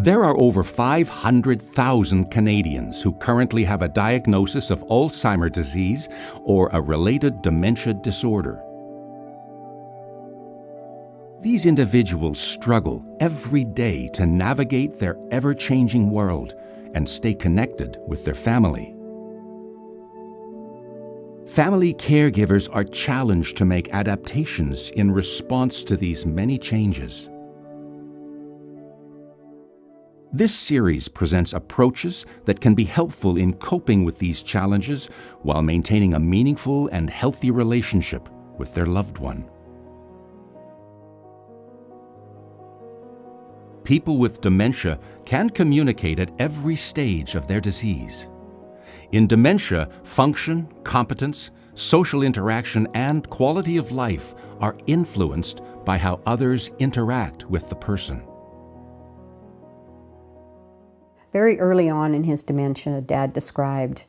There are over 500,000 Canadians who currently have a diagnosis of Alzheimer's disease or a related dementia disorder. These individuals struggle every day to navigate their ever-changing world and stay connected with their family. Family caregivers are challenged to make adaptations in response to these many changes. This series presents approaches that can be helpful in coping with these challenges while maintaining a meaningful and healthy relationship with their loved one. People with dementia can communicate at every stage of their disease. In dementia, function, competence, social interaction, and quality of life are influenced by how others interact with the person. Very early on in his dementia, Dad described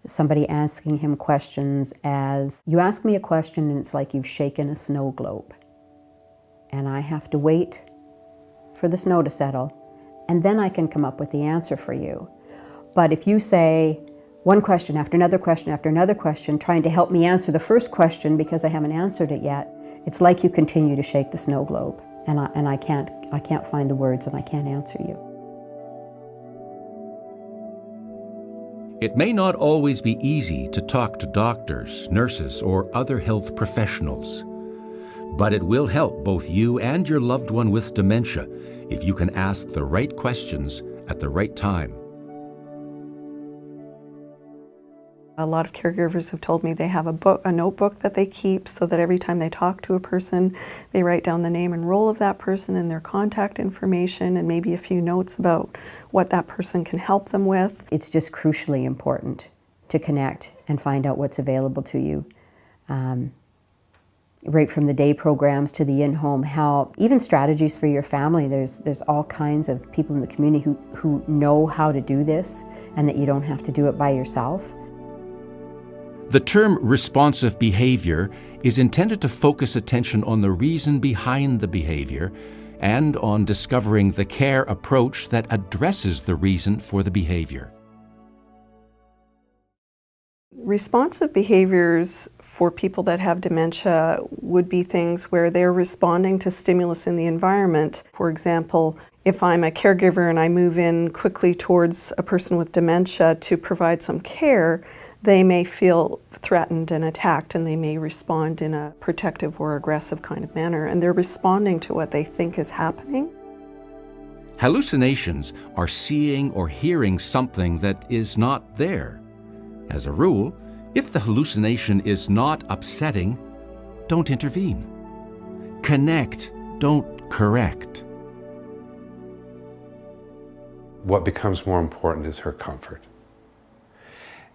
somebody asking him questions as, you ask me a question and it's like you've shaken a snow globe. And I have to wait for the snow to settle, and then I can come up with the answer for you. But if you say one question after another question after another question, trying to help me answer the first question because I haven't answered it yet, it's like you continue to shake the snow globe, and I can't find the words and I can't answer you. It may not always be easy to talk to doctors, nurses, or other health professionals, but it will help both you and your loved one with dementia if you can ask the right questions at the right time. A lot of caregivers have told me they have a notebook that they keep so that every time they talk to a person, they write down the name and role of that person and their contact information and maybe a few notes about what that person can help them with. It's just crucially important to connect and find out what's available to you. Right from the day programs to the in-home help, even strategies for your family. There's all kinds of people in the community who know how to do this and that you don't have to do it by yourself. The term responsive behavior is intended to focus attention on the reason behind the behavior and on discovering the care approach that addresses the reason for the behavior. Responsive behaviors for people that have dementia would be things where they're responding to stimulus in the environment. For example, if I'm a caregiver and I move in quickly towards a person with dementia to provide some care, they may feel threatened and attacked, and they may respond in a protective or aggressive kind of manner, and they're responding to what they think is happening. Hallucinations are seeing or hearing something that is not there. As a rule, if the hallucination is not upsetting, don't intervene. Connect, don't correct. What becomes more important is her comfort.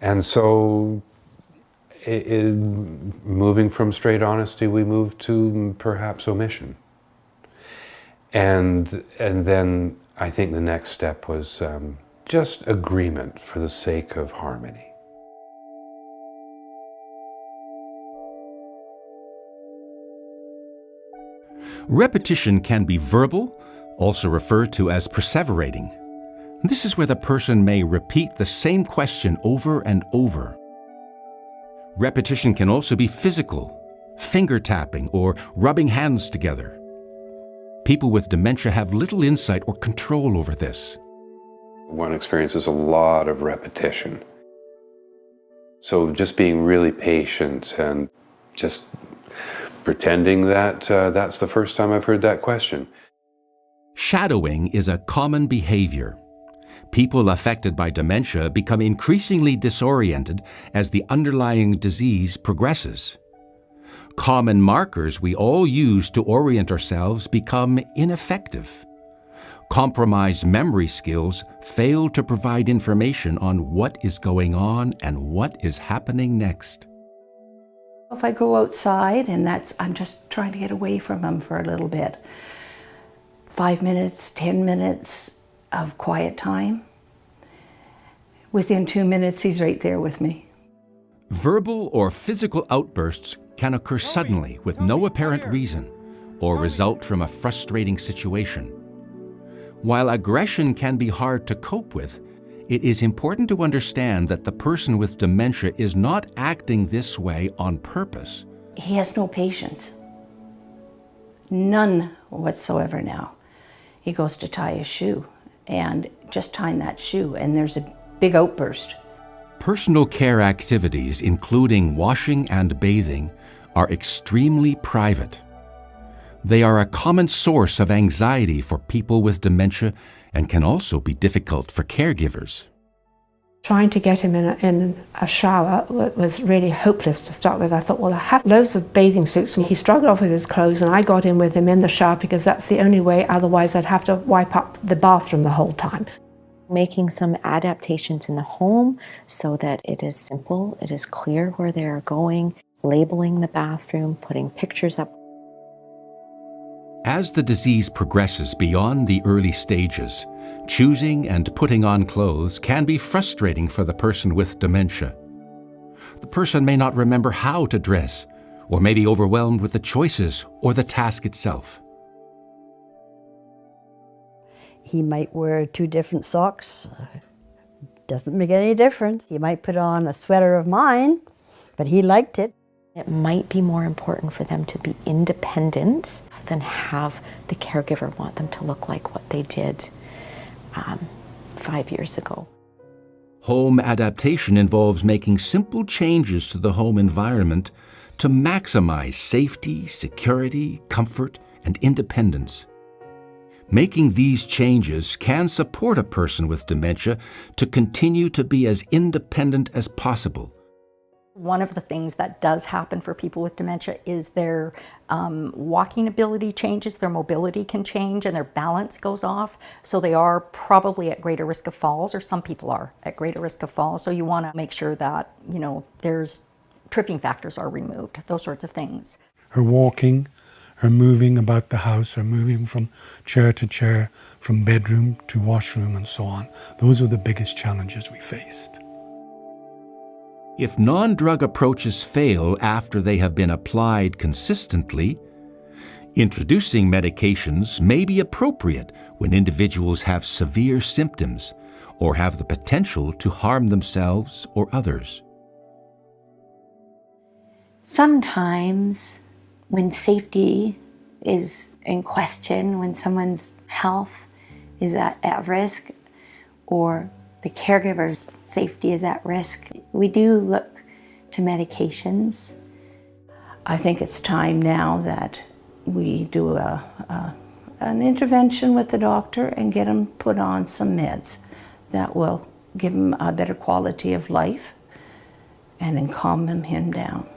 And so, moving from straight honesty, we move to perhaps omission. And then I think the next step was just agreement for the sake of harmony. Repetition can be verbal, also referred to as perseverating. This is where the person may repeat the same question over and over. Repetition can also be physical, finger tapping or rubbing hands together. People with dementia have little insight or control over this. One experiences a lot of repetition. So just being really patient and just pretending that that's the first time I've heard that question. Shadowing is a common behavior. People affected by dementia become increasingly disoriented as the underlying disease progresses. Common markers we all use to orient ourselves become ineffective. Compromised memory skills fail to provide information on what is going on and what is happening next. If I go outside and I'm just trying to get away from him for a little bit, 5 minutes, 10 minutes of quiet time. Within 2 minutes, he's right there with me. Verbal or physical outbursts can occur suddenly with no apparent reason or result from a frustrating situation. While aggression can be hard to cope with, it is important to understand that the person with dementia is not acting this way on purpose. He has no patience. None whatsoever now. He goes to tie his shoe, and just tying that shoe, and there's a big outburst. Personal care activities, including washing and bathing, are extremely private. They are a common source of anxiety for people with dementia and can also be difficult for caregivers. Trying to get him in a shower was really hopeless to start with. I thought, well, I have loads of bathing suits. He struggled off with his clothes, and I got in with him in the shower because that's the only way, otherwise I'd have to wipe up the bathroom the whole time. Making some adaptations in the home so that it is simple, it is clear where they're going, labeling the bathroom, putting pictures up. As the disease progresses beyond the early stages, choosing and putting on clothes can be frustrating for the person with dementia. The person may not remember how to dress, or may be overwhelmed with the choices or the task itself. He might wear 2 different socks. Doesn't make any difference. He might put on a sweater of mine, but he liked it. It might be more important for them to be independent than have the caregiver want them to look like what they did 5 years ago. Home adaptation involves making simple changes to the home environment to maximize safety, security, comfort, and independence. Making these changes can support a person with dementia to continue to be as independent as possible. One of the things that does happen for people with dementia is their walking ability changes, their mobility can change, and their balance goes off. So they are probably at greater risk of falls, or some people are at greater risk of falls. So you want to make sure that, there's tripping factors are removed, those sorts of things. Her walking, her moving about the house, her moving from chair to chair, from bedroom to washroom and so on. Those were the biggest challenges we faced. If non-drug approaches fail after they have been applied consistently, introducing medications may be appropriate when individuals have severe symptoms or have the potential to harm themselves or others. Sometimes when safety is in question, when someone's health is at risk, or the caregiver's safety is at risk, we do look to medications. I think it's time now that we do an intervention with the doctor and get him put on some meds that will give him a better quality of life and then calm him down.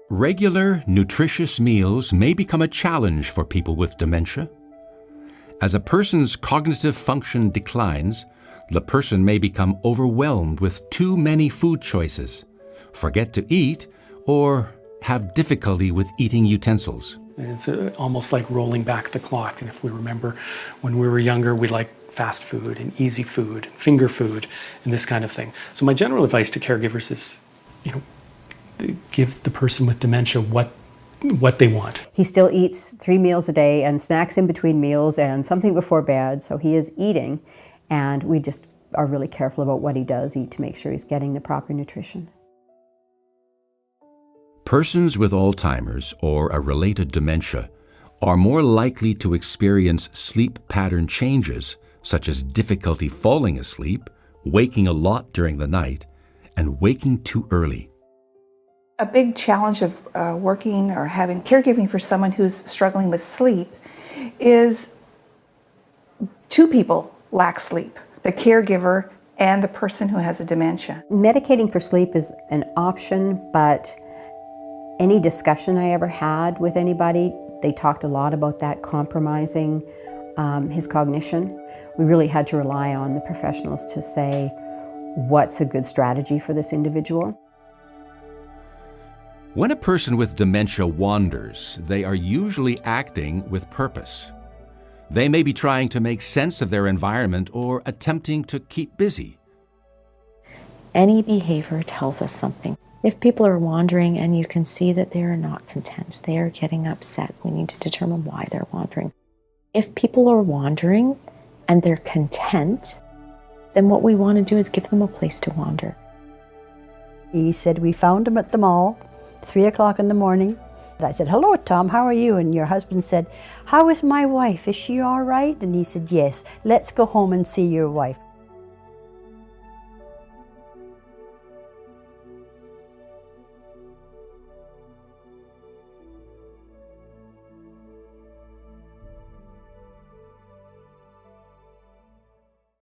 Regular, nutritious meals may become a challenge for people with dementia. As a person's cognitive function declines, the person may become overwhelmed with too many food choices, forget to eat, or have difficulty with eating utensils. It's almost like rolling back the clock. And if we remember when we were younger, we liked fast food and easy food, and finger food, and this kind of thing. So my general advice to caregivers is, give the person with dementia what they want. He still eats 3 meals a day and snacks in between meals and something before bed, so he is eating, and we just are really careful about what he does eat to make sure he's getting the proper nutrition. Persons with Alzheimer's or a related dementia are more likely to experience sleep pattern changes, such as difficulty falling asleep, waking a lot during the night, and waking too early. A big challenge of working or having caregiving for someone who's struggling with sleep is 2 people lack sleep, the caregiver and the person who has a dementia. Medicating for sleep is an option, but any discussion I ever had with anybody, they talked a lot about that compromising his cognition. We really had to rely on the professionals to say what's a good strategy for this individual. When a person with dementia wanders, they are usually acting with purpose. They may be trying to make sense of their environment or attempting to keep busy. Any behavior tells us something. If people are wandering and you can see that they are not content, they are getting upset, we need to determine why they're wandering. If people are wandering and they're content, then what we want to do is give them a place to wander. He said, we found him at the mall, 3 o'clock in the morning. I said, hello, Tom, how are you? And your husband said, how is my wife? Is she all right? And he said, yes, let's go home and see your wife.